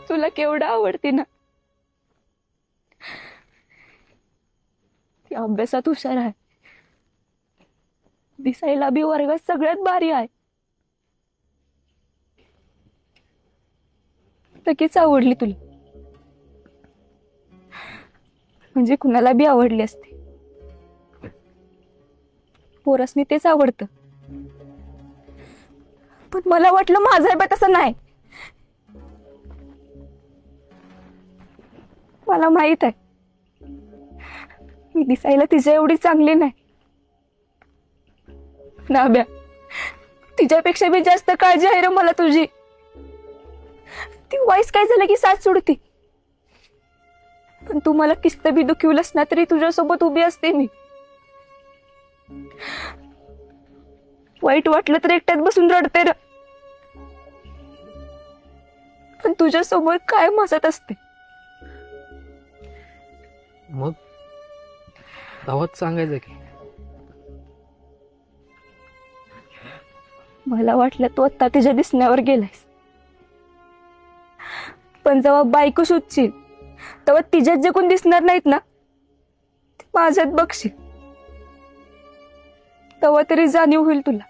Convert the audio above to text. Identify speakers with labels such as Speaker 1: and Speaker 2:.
Speaker 1: तुला केवढं आवडते ना. ती अभ्यासात हुशार आहे, दिसायला बी वर्गात सगळ्यात भारी आहे. नक्कीच आवडली तुला, म्हणजे कुणाला बी आवडली असते. पोरासनी तेच आवडतं, पण मला वाटलं माझं आहे, पण तसं नाही. मला माहित आहे मी दिसायला तिच्या एवढी चांगली नाही. नाब्या, तिच्यापेक्षा बी जास्त काळजी आहे रे मला तुझी. ती वाईस काय झालं की साथ सोडती, पण तू मला किस्त बी दुखवलंस ना तरी तुझ्यासोबत उभी असते मी. वाईट वाटलं तर एकट्यात बसून रडते र, पण तुझ्यासोबत कायम हसत असते.
Speaker 2: मग गावात सांगायचं की
Speaker 1: मला वाटलं तू आता तिच्या दिसण्यावर गेलायस, पण जेव्हा बायको शोधशील तेव्हा तिच्यात जे कोण दिसणार नाहीत ना ते माझ्यात बघशील, तेव्हा तरी जाणीव होईल तुला.